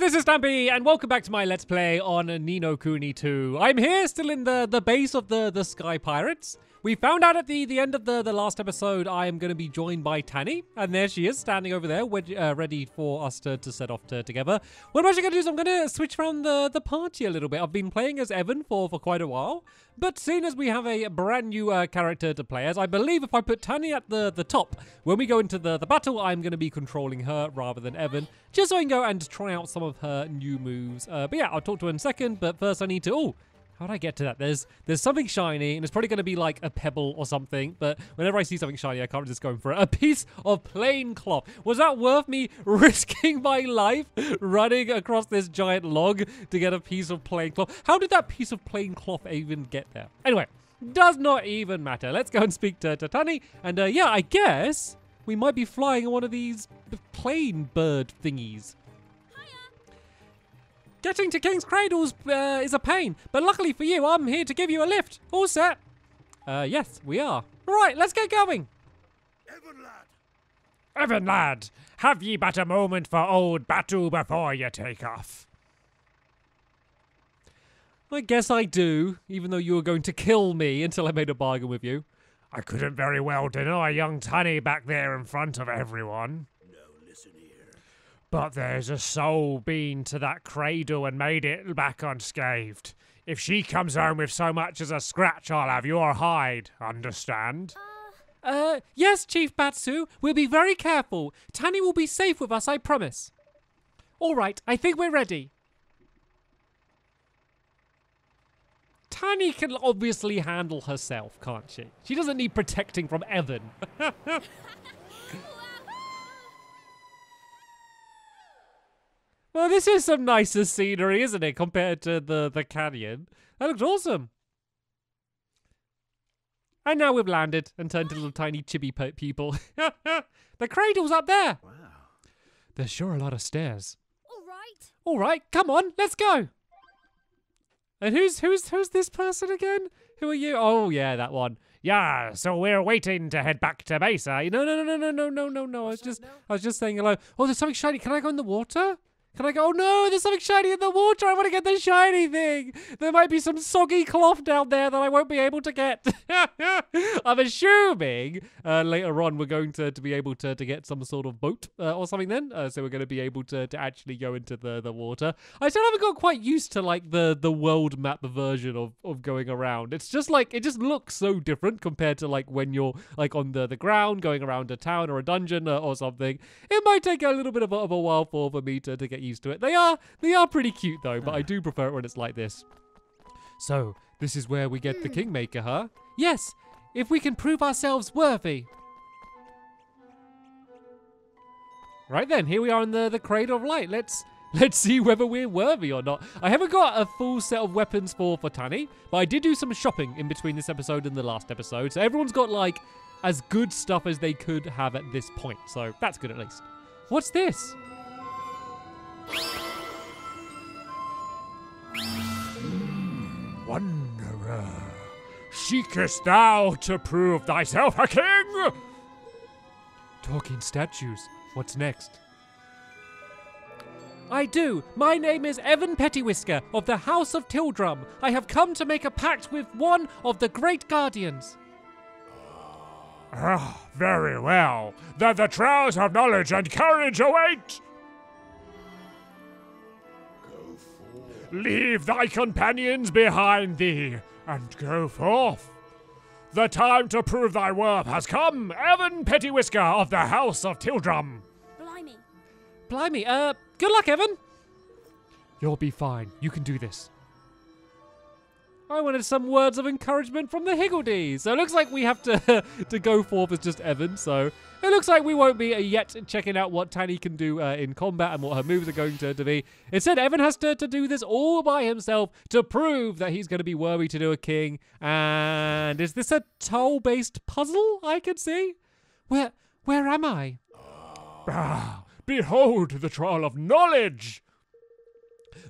this is Stampy, and welcome back to my Let's Play on Ni No Kuni 2. I'm here, still in the base of the Sky Pirates. We found out at the end of the last episode I am going to be joined by Tani, and there she is, standing over there, ready for us to set off together. What I'm actually going to do is I'm going to switch around the party a little bit. I've been playing as Evan for quite a while, but seeing as we have a brand new character to play as, I believe if I put Tani at the top, when we go into the battle, I'm going to be controlling her rather than Evan, just so I can go and try out some of her new moves. But yeah, I'll talk to her in a second, but first I need to... Oh, how did I get to that? There's something shiny, and it's probably going to be like a pebble or something, but whenever I see something shiny, I can't resist going for it. A piece of plain cloth. Was that worth me risking my life running across this giant log to get a piece of plain cloth? How did that piece of plain cloth even get there? Anyway, does not even matter. Let's go and speak to Tani, and yeah, I guess we might be flying on one of these plane bird thingies. Getting to King's Cradles is a pain, but luckily for you, I'm here to give you a lift. All set? Yes, we are. Right, let's get going. Evan lad! Evan lad, have ye but a moment for old Batu before you take off? I guess I do, even though you were going to kill me until I made a bargain with you. I couldn't very well deny young Tani back there in front of everyone. But there's a soul been to that cradle and made it back unscathed. If she comes home with so much as a scratch, I'll have your hide. Understand? Yes, Chief Batsu. We'll be very careful. Tani will be safe with us, I promise. All right, I think we're ready. Tani can obviously handle herself, can't she? She doesn't need protecting from Evan. Well, this is some nicer scenery, isn't it, compared to the canyon? That looks awesome. And now we've landed and turned to little tiny chibi people. The cradle's up there. Wow. There's sure a lot of stairs. All right. All right, come on, let's go. And who's this person again? Who are you? Oh, yeah, that one. Yeah, so we're waiting to head back to base, eh? No. I was just saying hello. Oh, there's something shiny. Can I go in the water? Can I go? Oh no, there's something shiny in the water. I want to get the shiny thing. There might be some soggy cloth down there that I won't be able to get. I'm assuming later on we're going to be able to get some sort of boat or something then. So we're going to be able to actually go into the water. I still haven't got quite used to like the world map version of going around. It's just like, it just looks so different compared to like when you're like on the ground going around a town or a dungeon or something. It might take a little bit of a while for me to get used to it. They are pretty cute though, but I do prefer it when it's like this. So, this is where we get the Kingmaker, huh? Yes, if we can prove ourselves worthy. Right then, here we are in the Cradle of Light. Let's see whether we're worthy or not. I haven't got a full set of weapons for Tani, but I did do some shopping in between this episode and the last episode. So everyone's got like as good stuff as they could have at this point. So that's good at least. What's this? Wanderer, seekest thou to prove thyself a king? Talking statues. What's next? I do. My name is Evan Pettywhisker of the House of Tildrum. I have come to make a pact with one of the great guardians. Very well. That the trials of knowledge and courage await. Leave thy companions behind thee, and go forth. The time to prove thy worth has come, Evan Pettywhisker of the House of Tildrum. Blimey. Good luck, Evan. You'll be fine. You can do this. I wanted some words of encouragement from the Higgledies. So it looks like we have to go forth as just Evan. So it looks like we won't be yet checking out what Tani can do in combat and what her moves are going to be. Instead, Evan has to do this all by himself to prove that he's going to be worthy to do a king. And is this a toll-based puzzle I can see? Where am I? Behold the trial of knowledge.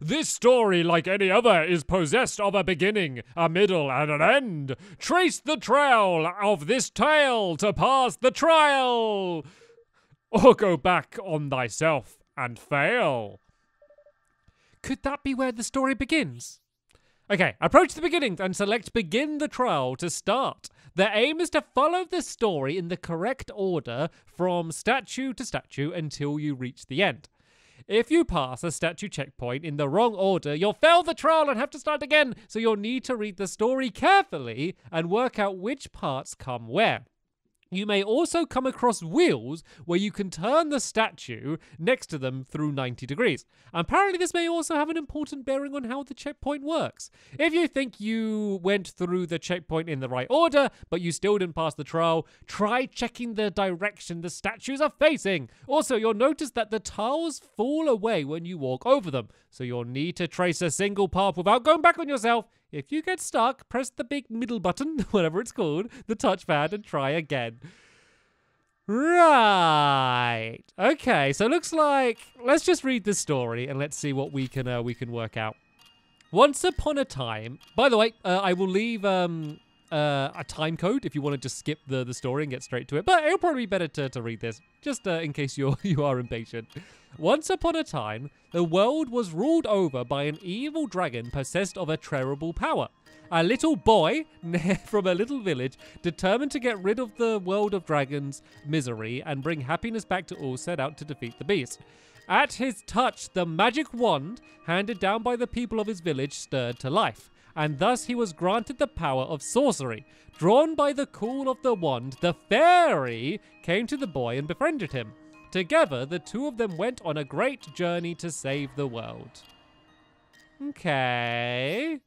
This story, like any other, is possessed of a beginning, a middle, and an end. Trace the trail of this tale to pass the trial, or go back on thyself and fail. Could that be where the story begins? Okay, approach the beginning and select Begin the Trial to start. The aim is to follow the story in the correct order from statue to statue until you reach the end. If you pass a statue checkpoint in the wrong order, you'll fail the trial and have to start again, so you'll need to read the story carefully and work out which parts come where. You may also come across wheels where you can turn the statue next to them through 90 degrees. Apparently this may also have an important bearing on how the checkpoint works. If you think you went through the checkpoint in the right order, but you still didn't pass the trial, try checking the direction the statues are facing. Also, you'll notice that the tiles fall away when you walk over them, so you'll need to trace a single path without going back on yourself. If you get stuck, press the big middle button, whatever it's called, the touchpad, and try again. Right. Okay, so looks like let's just read the story and let's see what we can work out. Once upon a time. By the way, I will leave a time code if you want to just skip the story and get straight to it. But it'll probably be better to read this, just in case you are impatient. Once upon a time, the world was ruled over by an evil dragon possessed of a terrible power. A little boy from a little village, determined to get rid of the world of dragons' misery and bring happiness back to all, set out to defeat the beast. At his touch, the magic wand, handed down by the people of his village, stirred to life, and thus he was granted the power of sorcery. Drawn by the call of the wand, the fairy came to the boy and befriended him. Together, the two of them went on a great journey to save the world. Okay.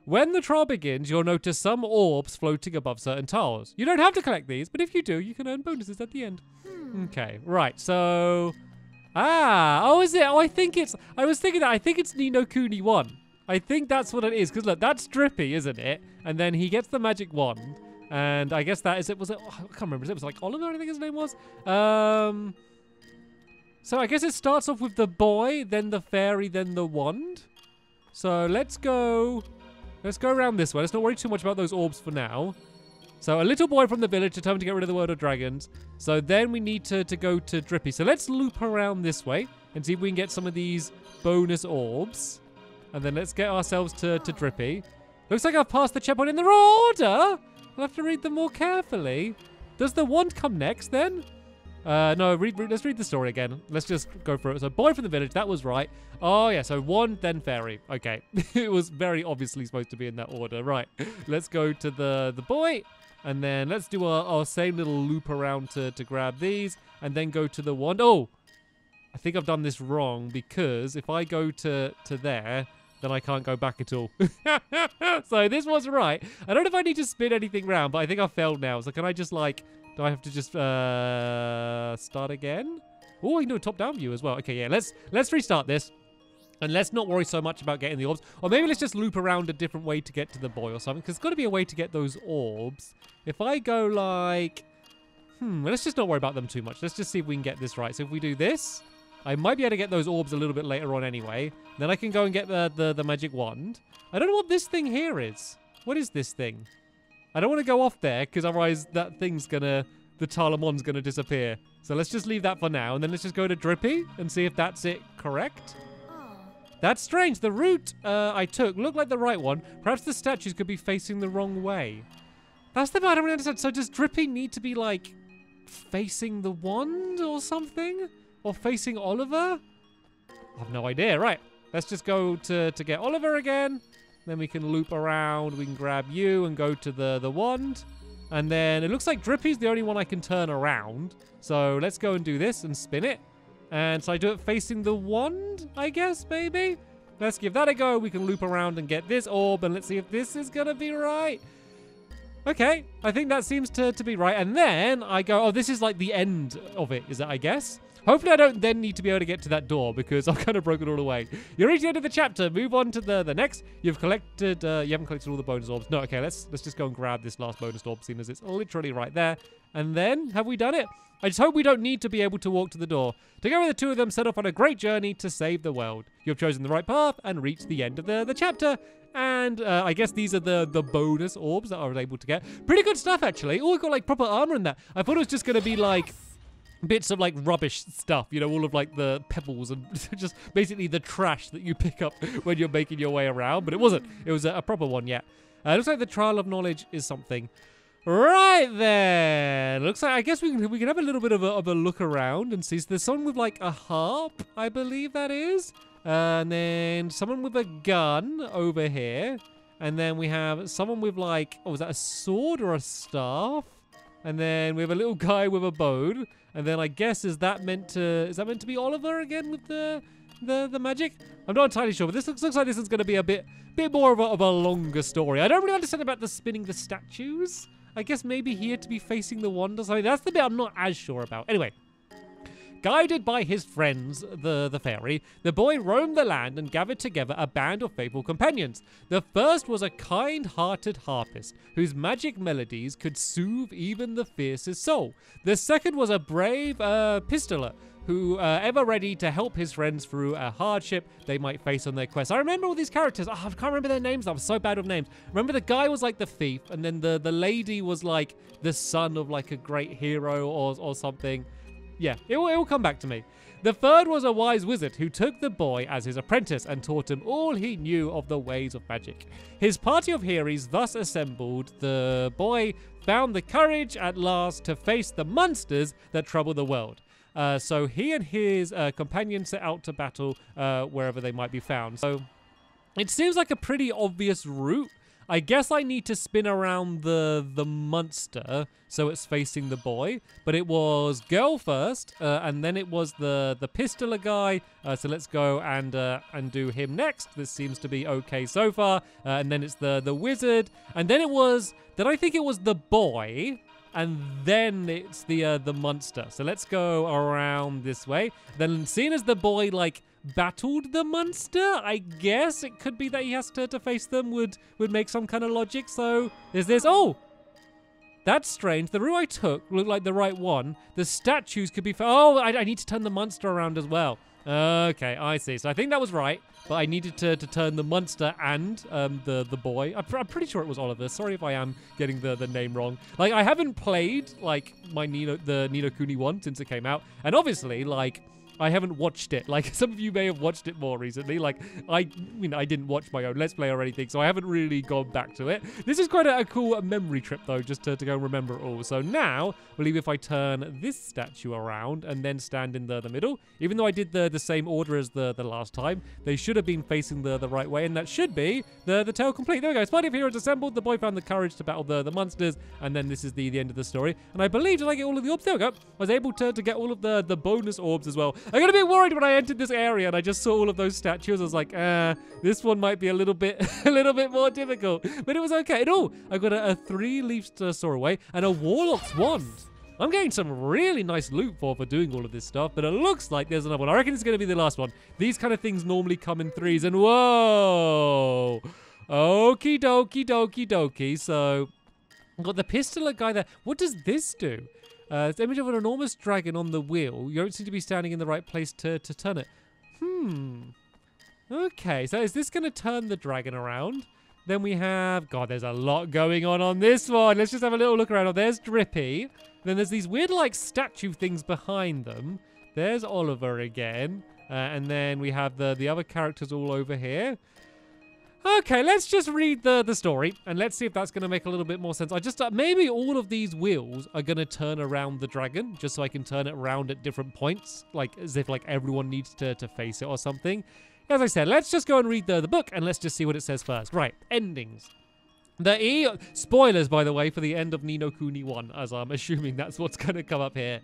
When the trial begins, you'll notice some orbs floating above certain tiles. You don't have to collect these, but if you do, you can earn bonuses at the end. Okay, right, so... oh, is it? Oh, I was thinking that. I think it's Ni No Kuni 1. I think that's what it is, because look, that's Drippy, isn't it? And then he gets the magic wand, and I guess that is it. Was it? Oh, I can't remember. It was like Oliver, I think his name was. So I guess it starts off with the boy, then the fairy, then the wand. So let's go around this way. Let's not worry too much about those orbs for now. So a little boy from the village determined to get rid of the world of dragons. So then we need to go to Drippy. So let's loop around this way and see if we can get some of these bonus orbs. And then let's get ourselves to Drippy. Looks like I've passed the checkpoint in the wrong order. I'll have to read them more carefully. Does the wand come next then? No, let's read the story again. Let's just go through it. So boy from the village, that was right. Oh yeah, so wand, then fairy. Okay, it was very obviously supposed to be in that order. Right, let's go to the boy. And then let's do our same little loop around to grab these. And then go to the wand. Oh, I think I've done this wrong because if I go to there, then I can't go back at all. So this was right. I don't know if I need to spin anything round, but I think I failed now. So can I just like, do I have to just start again? Oh, I can do a top-down view as well. Okay, yeah, let's restart this. And let's not worry so much about getting the orbs. Or maybe let's just loop around a different way to get to the boy or something. Because there's got to be a way to get those orbs. If I go like... let's just not worry about them too much. Let's just see if we can get this right. So if we do this, I might be able to get those orbs a little bit later on anyway. Then I can go and get the magic wand. I don't know what this thing here is. What is this thing? I don't want to go off there because otherwise that thing's gonna... The Talamon's gonna disappear. So let's just leave that for now. And then let's just go to Drippy and see if that's it correct. That's strange. The route I took looked like the right one. Perhaps the statues could be facing the wrong way. That's the part I don't really understand. So does Drippy need to be like facing the wand or something? Or facing Oliver? I have no idea. Right. Let's just go to get Oliver again. Then we can loop around. We can grab you and go to the wand. And then it looks like Drippy's the only one I can turn around. So let's go and do this and spin it. And so I do it facing the wand, I guess, maybe? Let's give that a go. We can loop around and get this orb, and let's see if this is going to be right. Okay, I think that seems to be right. And then I go, oh, this is like the end of it, is it, I guess? Hopefully I don't then need to be able to get to that door because I've kind of broken all away. You're reaching the end of the chapter. Move on to the next. You've collected, you haven't collected all the bonus orbs. No, okay, let's just go and grab this last bonus orb, seeing as it's literally right there. And then, have we done it? I just hope we don't need to be able to walk to the door. Together the two of them set off on a great journey to save the world. You've chosen the right path and reached the end of the chapter. And I guess these are the bonus orbs that I was able to get. Pretty good stuff, actually. Oh, I got like proper armor in that. I thought it was just going to be like bits of like rubbish stuff, you know, all of like the pebbles and just basically the trash that you pick up when you're making your way around. But it wasn't. It was a proper one, yeah. It looks like the Trial of Knowledge is something. Right then. Looks like, I guess we can have a little bit of a look around and see. So there's someone with like a harp, I believe that is. And then someone with a gun over here. And then we have someone with like, oh, is that a sword or a staff? And then we have a little guy with a bow. And then I guess is that meant to be Oliver again with the magic? I'm not entirely sure, but this looks like this is going to be a bit more of a longer story. I don't really understand about the spinning the statues. I guess maybe here to be facing the wonders. I mean, that's the bit I'm not as sure about. Anyway. Guided by his friends, the fairy, the boy roamed the land and gathered together a band of faithful companions. The first was a kind-hearted harpist, whose magic melodies could soothe even the fiercest soul. The second was a brave pistoler, who ever ready to help his friends through a hardship they might face on their quest. I remember all these characters. Oh, I can't remember their names. I'm so bad with names. Remember the guy was like the thief, and then the lady was like the son of like a great hero or something. Yeah, it will come back to me. The third was a wise wizard who took the boy as his apprentice and taught him all he knew of the ways of magic. His party of heroes thus assembled, the boy found the courage at last to face the monsters that trouble the world. So he and his companion set out to battle wherever they might be found. So it seems like a pretty obvious route. I guess I need to spin around the monster so it's facing the boy. But it was girl first, and then it was the pistoler guy. So let's go and do him next. This seems to be okay so far. And then it's the wizard. And then it was, did I think it was the boy? And then it's the monster. So let's go around this way. Then seeing as the boy like battled the monster, I guess it could be that he has to face them would make some kind of logic. So is this, oh, that's strange. The route I took looked like the right one. The statues could be, oh, I need to turn the monster around as well. Okay, I see. So I think that was right, but I needed to turn the monster and the boy. I'm pretty sure it was Oliver. Sorry if I am getting the name wrong. Like, I haven't played like the Ni No Kuni one since it came out, and obviously like I haven't watched it. Like, some of you may have watched it more recently. Like, I didn't watch my own Let's Play or anything, so I haven't really gone back to it. This is quite a cool memory trip, though, just to go and remember it all. So now, I believe if I turn this statue around and then stand in the middle, even though I did the same order as the last time, they should have been facing the right way, and that should be the tale complete. There we go. Party of heroes assembled. The boy found the courage to battle the monsters, and then this is the end of the story. And I believe, did I get all of the orbs? There we go. I was able to get all of the bonus orbs as well. I got a bit worried when I entered this area and I just saw all of those statues. I was like, this one might be a little bit more difficult, but it was okay. And oh, I got a 3-leaf Soarway and a Warlock's Wand. I'm getting some really nice loot for doing all of this stuff, but it looks like there's another one. I reckon it's going to be the last one. These kind of things normally come in 3s, and whoa, okie dokie. So I've got the pistoler guy there. What does this do? It's the image of an enormous dragon on the wheel. You don't seem to be standing in the right place to turn it. Okay, so is this going to turn the dragon around? Then we have... God, there's a lot going on this one. Let's just have a little look around. Oh, there's Drippy. Then there's these weird, like, statue things behind them. There's Oliver again. And then we have the other characters all over here. Okay, let's just read the story, and let's see if that's going to make a little bit more sense. I just maybe all of these wheels are going to turn around the dragon, just so I can turn it around at different points, like as if like everyone needs to face it or something. As I said, let's just go and read the book, and let's just see what it says first. Right, endings. Spoilers, by the way, for the end of Ni No Kuni 1, as I'm assuming that's what's going to come up here.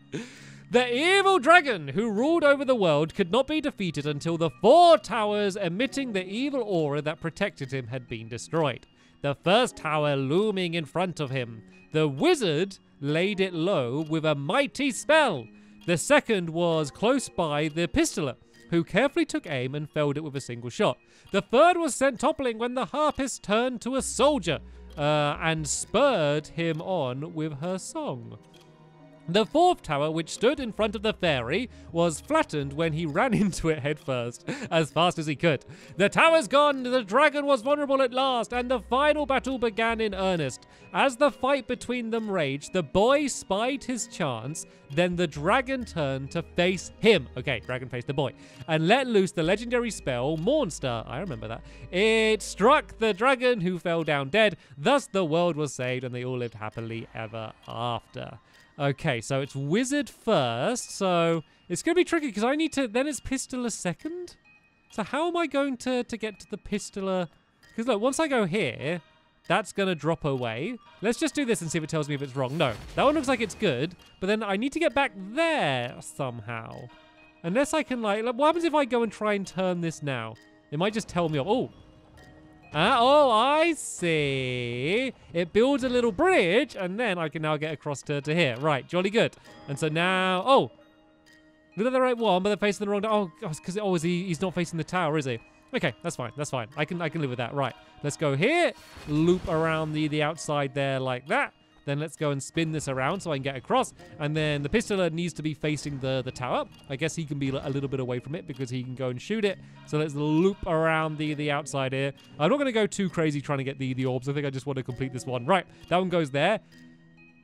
The evil dragon who ruled over the world could not be defeated until the 4 towers emitting the evil aura that protected him had been destroyed. The first tower looming in front of him. The wizard laid it low with a mighty spell. The second was close by the pistoler, who carefully took aim and felled it with a single shot. The third was sent toppling when the harpist turned to a soldier and spurred him on with her song. The fourth tower, which stood in front of the fairy, was flattened when he ran into it headfirst, as fast as he could. The tower's gone, the dragon was vulnerable at last, and the final battle began in earnest. As the fight between them raged, the boy spied his chance, then the dragon turned to face him. Okay, dragon faced the boy, and let loose the legendary spell, Mornstar. I remember that. It struck the dragon, who fell down dead. Thus the world was saved, and they all lived happily ever after. Okay, so it's wizard first, so it's going to be tricky because I need to, then it's pistoler second. So how am I going to get to the pistoler? Because look, once I go here, that's going to drop away. Let's just do this and see if it tells me if it's wrong. No, that one looks like it's good, but then I need to get back there somehow. Unless I can like what happens if I go and try and turn this now? It might just tell me, oh, I see. It builds a little bridge, and then I can now get across to here. Right, jolly good. And so now, oh, look at the right one, but they're facing the wrong. Oh, because he's not facing the tower, is he? Okay, that's fine. That's fine. I can live with that. Right, let's go here. Loop around the outside there like that. Then let's go and spin this around so I can get across. And then the pistoler needs to be facing the tower. I guess he can be a little bit away from it because he can go and shoot it. So let's loop around the outside here. I'm not going to go too crazy trying to get the orbs. I think I just want to complete this one. Right, that one goes there.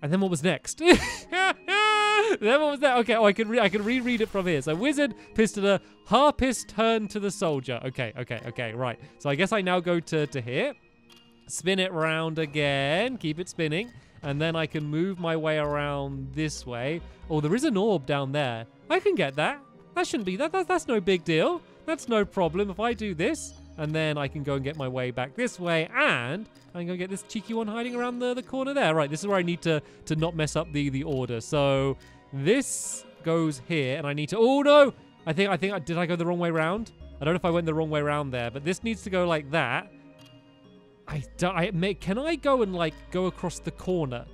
And then what was next? Then what was that? Okay, I can reread it from here. So wizard, pistoler, harpist, turn to the soldier. Okay, right. So I guess I now go to here. Spin it round again. Keep it spinning. And then I can move my way around this way. Oh, there is an orb down there. I can get that. That shouldn't be that. That's no big deal. That's no problem. If I do this, and then I can go and get my way back this way, and I can go get this cheeky one hiding around the corner there. Right, this is where I need to not mess up the order. So this goes here, and I need to. Oh no! I think did I go the wrong way around? I don't know if I went the wrong way around there, but this needs to go like that. Can I go and like go across the corner?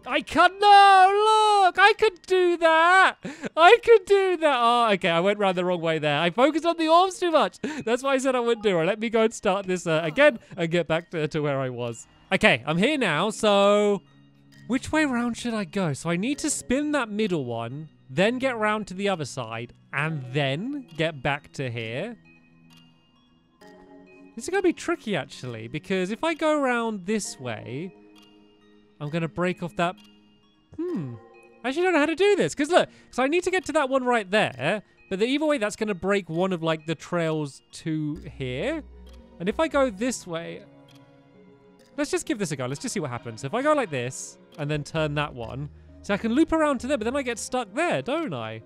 I can't. No, look, I could do that. Oh, okay, I went round the wrong way there. I focused on the orbs too much. That's why I said I wouldn't do it. Let me go and start this again and get back to where I was. Okay, I'm here now. So which way round should I go? So I need to spin that middle one, then get round to the other side, and then get back to here. This is going to be tricky, actually, because if I go around this way, I'm going to break off that... I actually don't know how to do this, because look, so I need to get to that one right there, but either way, that's going to break one of, like, the trails to here. And if I go this way... Let's just give this a go. Let's just see what happens. If I go like this, and then turn that one, so I can loop around to there, but then I get stuck there, don't I?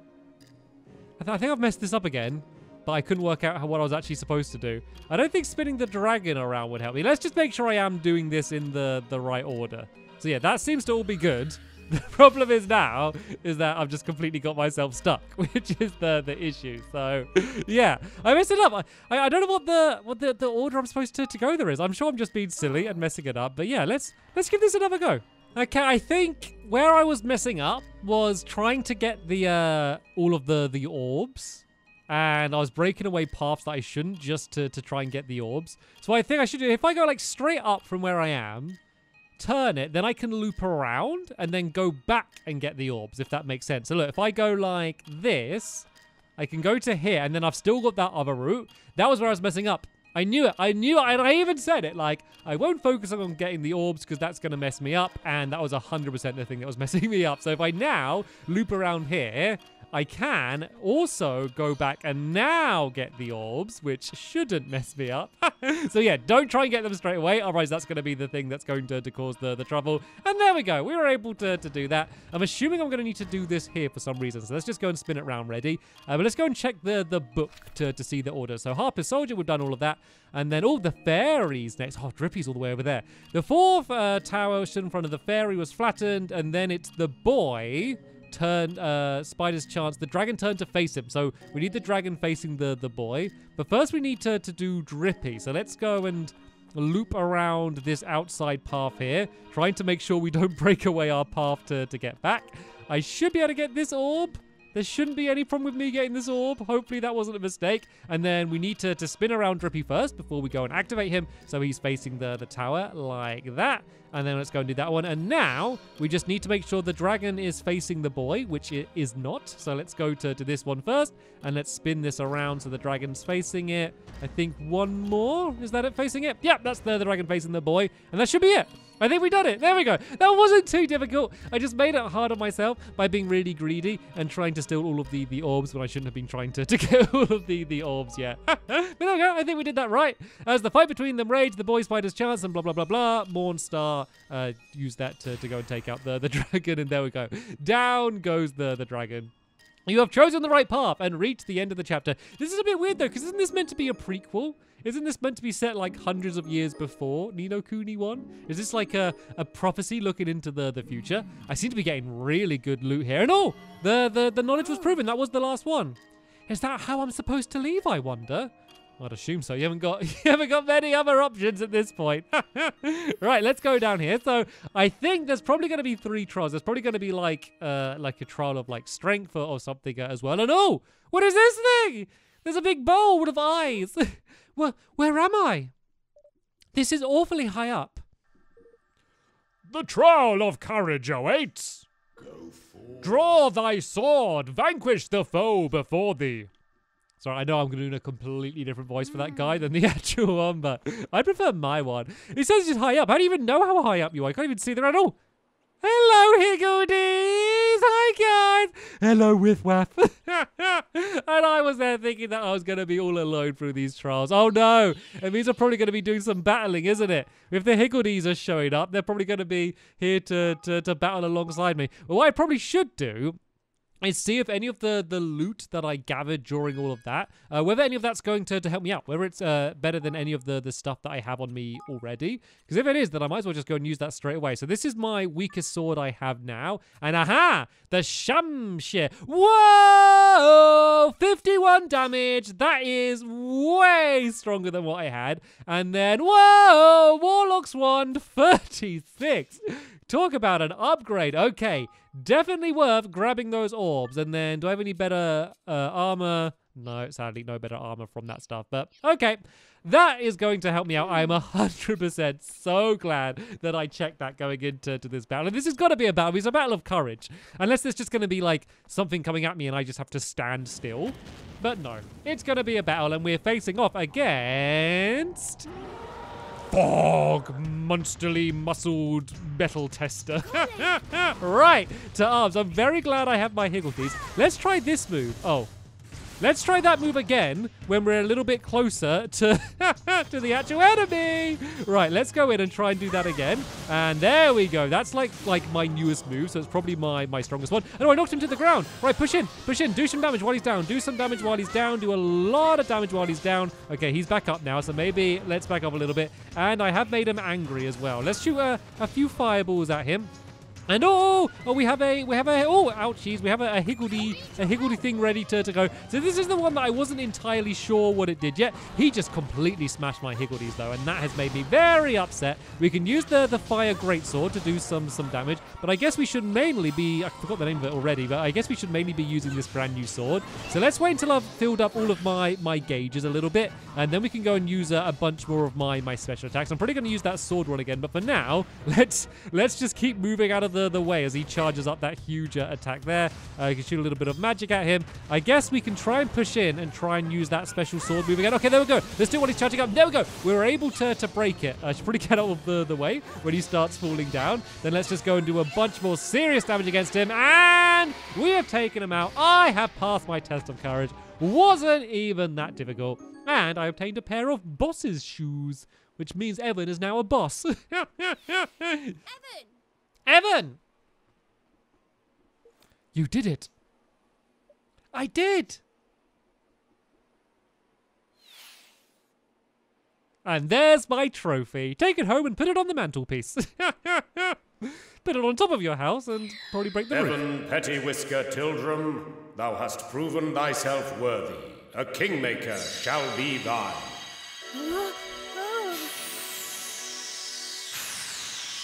I think I've messed this up again. But I couldn't work out what I was actually supposed to do. I don't think spinning the dragon around would help me. Let's just make sure I am doing this in the right order. So yeah, that seems to all be good. The problem is now is that I've just completely got myself stuck, which is the issue. So yeah, I messed it up. I don't know what the order I'm supposed to go there is. I'm sure I'm just being silly and messing it up. But yeah, let's give this another go. Okay, I think where I was messing up was trying to get the all of the orbs. And I was breaking away paths that I shouldn't just to try and get the orbs. So I think I should do, if I go like straight up from where I am, turn it, then I can loop around and then go back and get the orbs, if that makes sense. So look, if I go like this, I can go to here and then I've still got that other route. That was where I was messing up. I knew it, and I even said it, like, I won't focus on getting the orbs because that's going to mess me up, and that was 100% the thing that was messing me up. So if I now loop around here, I can also go back and now get the orbs, which shouldn't mess me up. So yeah, don't try and get them straight away, otherwise that's going to be the thing that's going to cause the trouble. And there we go, we were able to do that. I'm assuming I'm going to need to do this here for some reason, so let's just go and spin it around ready. But let's go and check the book to see the order. So Harper's Soldier, we've done all of that. And then, the fairies next. Oh, Drippy's all the way over there. The fourth tower stood in front of the fairy, was flattened, and then it's the boy turned, Spider's chance. The dragon turned to face him. So we need the dragon facing the boy. But first we need to do Drippy. So let's go and loop around this outside path here, trying to make sure we don't break away our path to get back. I should be able to get this orb. There shouldn't be any problem with me getting this orb. Hopefully that wasn't a mistake. And then we need to spin around Drippy first before we go and activate him. So he's facing the tower like that. And then let's go and do that one. And now we just need to make sure the dragon is facing the boy, which it is not. So let's go to this one first. And let's spin this around so the dragon's facing it. I think one more. Is that it facing it? Yep, that's the dragon facing the boy. And that should be it. I think we done it. There we go. That wasn't too difficult. I just made it hard on myself by being really greedy and trying to steal all of the orbs when I shouldn't have been trying to get all of the orbs yet. But there we go. I think we did that right. As the fight between them raged, the boys fight his chance and blah, blah, blah, blah. Mornstar used that to go and take out the dragon. And there we go. Down goes the dragon. You have chosen the right path and reached the end of the chapter. This is a bit weird, though, because isn't this meant to be a prequel? Isn't this meant to be set like hundreds of years before Ni No Kuni 1? Is this like a prophecy looking into the future? I seem to be getting really good loot here. And oh, the knowledge was proven. That was the last one. Is that how I'm supposed to leave, I wonder? I'd assume so. You haven't got many other options at this point. Right, let's go down here. So I think there's probably going to be 3 trials. There's probably going to be like a trial of like strength or something as well. And oh, what is this thing? There's a big bowl of eyes. Well, where am I? This is awfully high up. The trial of courage awaits. Draw thy sword, vanquish the foe before thee. Sorry, I know I'm going to do a completely different voice for that guy than the actual one, but I prefer my one. It says it's high up. How do you even know how high up you are? I can't even see there at all. Hello, Higgledies! Hi, guys! Hello, Whiff-Waff. And I was there thinking that I was going to be all alone through these trials. Oh, no. It means I'm probably going to be doing some battling, isn't it? If the Higgledies are showing up, they're probably going to be here to battle alongside me. Well, what I probably should do is see if any of the loot that I gathered during all of that, whether any of that's going to help me out, whether it's better than any of the stuff that I have on me already. Because if it is, then I might as well just go and use that straight away. So this is my weakest sword I have now. And aha! The Shamshir. Whoa! 51 damage. That is way stronger than what I had. And then, whoa! Warlock's Wand, 36. Talk about an upgrade. Okay, definitely worth grabbing those orbs. And then, do I have any better armor? No, sadly, no better armor from that stuff. But, okay, that is going to help me out. I'm 100% so glad that I checked that going into this battle. And this has got to be a battle. It's a battle of courage. Unless there's just going to be, like, something coming at me and I just have to stand still. But no, it's going to be a battle. And we're facing off against... Bog, monsterly muscled metal tester. Right, to arms. I'm very glad I have my Higgledies. Let's try this move. Oh, let's try that move again when we're a little bit closer to to the actual enemy. Right, let's go in and try and do that again. And there we go. That's like my newest move, so it's probably my strongest one. Oh, I knocked him to the ground. Right, push in, do some damage while he's down. Do some damage while he's down. Do a lot of damage while he's down. Okay, he's back up now, so maybe let's back up a little bit. And I have made him angry as well. Let's shoot a few fireballs at him. And we have a ouchies, we have a Higgledy thing ready to go. So this is the one that I wasn't entirely sure what it did yet. He just completely smashed my Higgledies though, and that has made me very upset. We can use the fire greatsword to do some damage, but I guess we should mainly be, I forgot the name of it already, but I guess we should mainly be using this brand new sword. So let's wait until I've filled up all of my gauges a little bit, and then we can go and use a bunch more of my special attacks. I'm probably going to use that sword one again, but for now, let's just keep moving out of the way as he charges up that huge attack there. You can shoot a little bit of magic at him. I guess we can try and push in and try and use that special sword move again. Okay, there we go. Let's do what he's charging up. There we go. We were able to break it. I should probably get out of the way when he starts falling down. Then let's just go and do a bunch more serious damage against him. And we have taken him out. I have passed my test of courage. Wasn't even that difficult. And I obtained a pair of boss's shoes, which means Evan is now a boss. Evan! You did it. I did. And there's my trophy. Take it home and put it on the mantelpiece. Put it on top of your house and probably break the roof. Evan Pettywhisker Tildrum, thou hast proven thyself worthy. A kingmaker shall be thine.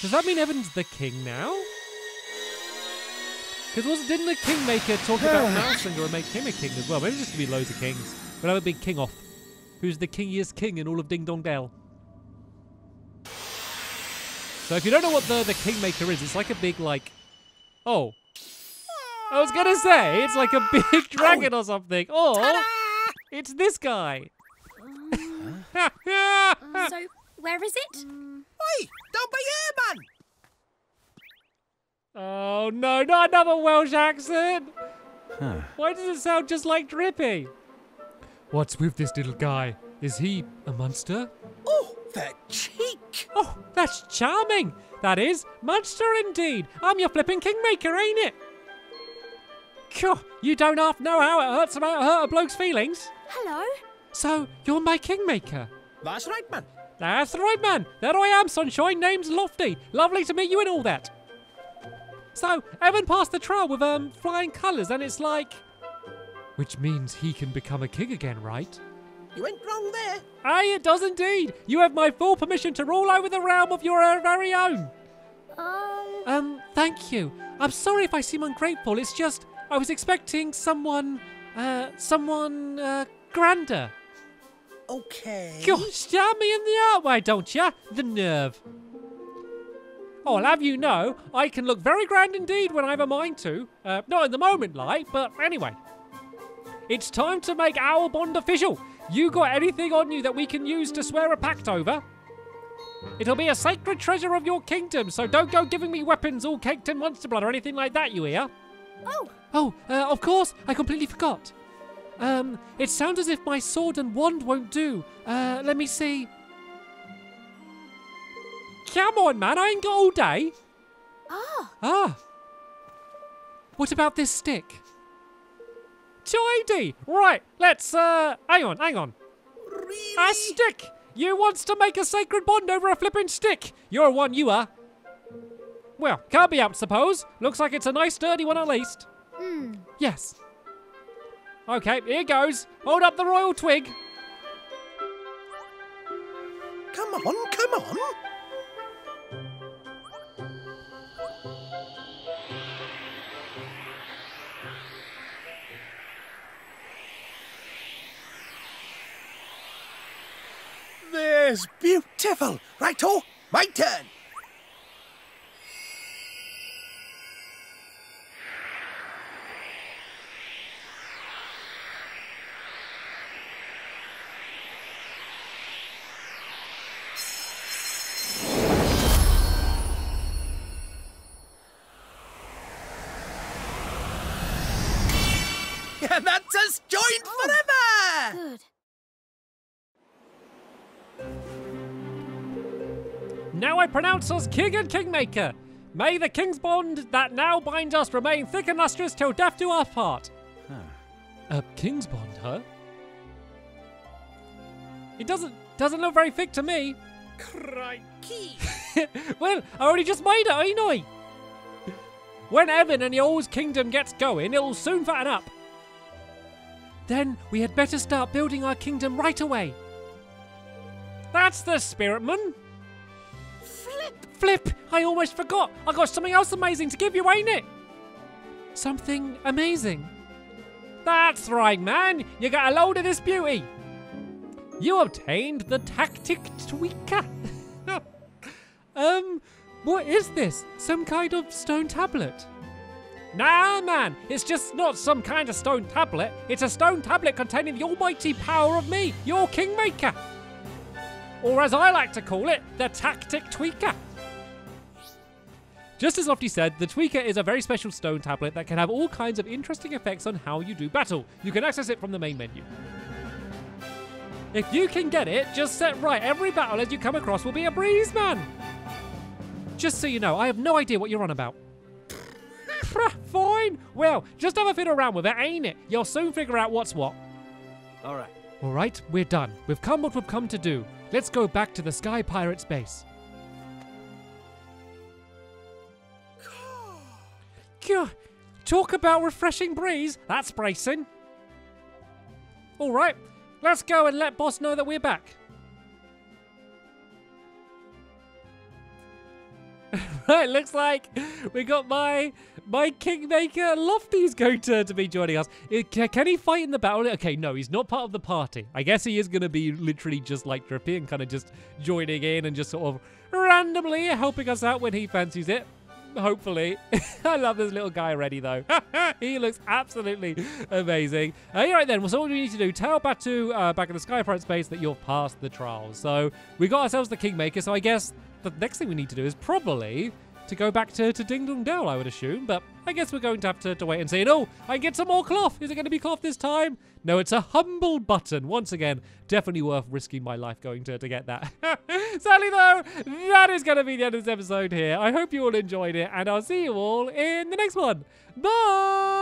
Does that mean Evan's the king now? Because didn't the Kingmaker talk about Mouselinger and make him a king as well? Maybe there's just going to be loads of kings. We'll have a big king off. Who's the kingiest king in all of Ding Dong Dell? So if you don't know what the Kingmaker is, it's like a big, like... Oh. I was gonna say, it's like a big dragon or something. Or it's this guy. So, where is it? Oi, don't be here, man! Oh no, not another Welsh accent! Why does it sound just like Drippy? What's with this little guy? Is he a monster? Oh, the cheek! Oh, that's charming! That is, monster indeed! I'm your flipping Kingmaker, ain't it? Phew, you don't half know how it hurts about hurt a bloke's feelings. Hello. So, you're my Kingmaker? That's right, man. That's right, man. There I am, sunshine. Name's Lofty. Lovely to meet you and all that. So, Evan passed the trial with flying colours, and it's like... Which means he can become a king again, right? You went wrong there. Aye, it does indeed. You have my full permission to rule over the realm of your very own. Thank you. I'm sorry if I seem ungrateful. It's just I was expecting someone grander. Okay. Gosh, stab me in the heart, why don't ya? The nerve. Oh, I'll have you know, I can look very grand indeed when I have a mind to. Not in the moment, like, but anyway. It's time to make our bond official. You got anything on you that we can use to swear a pact over? It'll be a sacred treasure of your kingdom, so don't go giving me weapons all caked in monster blood or anything like that, you hear? Oh, of course, I completely forgot. It sounds as if my sword and wand won't do. Let me see. Come on, man, I ain't got all day. Ah. What about this stick? Tidy! Right, let's, hang on. Really? A stick! You wants to make a sacred bond over a flipping stick! You're one, you are. Well, can't be out, suppose. Looks like it's a nice sturdy one at least. Yes. Okay, here goes. Hold up the royal twig. Come on. There's beautiful. Righto, my turn. And that's us joined forever! Good. Now I pronounce us king and kingmaker. May the king's bond that now binds us remain thick and lustrous till death do our part. A king's bond, huh? It doesn't look very thick to me. Crikey! Well, I already just made it, ain't I? When Evan and y'all's kingdom gets going, it'll soon fatten up. Then we had better start building our kingdom right away. That's the spirit, man. Flip! I almost forgot. I got something else amazing to give you, ain't it? Something amazing? That's right, man. You got a load of this beauty. You obtained the tactic tweaker. What is this? Some kind of stone tablet? Nah, man. It's just not some kind of stone tablet. It's a stone tablet containing the almighty power of me, your kingmaker. Or as I like to call it, the tactic tweaker. Just as Lofty said, the tweaker is a very special stone tablet that can have all kinds of interesting effects on how you do battle. You can access it from the main menu. If you can get it, just set right. Every battle as you come across will be a breeze, man. Just so you know, I have no idea what you're on about. Fine. Well, just have a fiddle around with it, ain't it? You'll soon figure out what's what. All right. All right, we're done. We've come what we've come to do. Let's go back to the Sky Pirates base. Phew, talk about refreshing breeze. That's bracing. All right, let's go and let boss know that we're back. It looks like we got my Kingmaker Lofty's going to be joining us. Can he fight in the battle? Okay, no, he's not part of the party. I guess he is going to be literally just like Drippy and kind of just joining in and just sort of randomly helping us out when he fancies it. Hopefully. I love this little guy already, though. He looks absolutely amazing. All right, then. Well, so what do we need to do? Tell Batu back in the Sky Pirate space that you've passed the trials. So we got ourselves the Kingmaker. So I guess the next thing we need to do is probably to go back to Ding Dong Dell, I would assume. But I guess we're going to have to wait and see. Oh, I can get some more cloth. Is it going to be cloth this time? No, it's a humble button. Once again, definitely worth risking my life going to get that. Sadly, though, that is going to be the end of this episode here. I hope you all enjoyed it, and I'll see you all in the next one. Bye!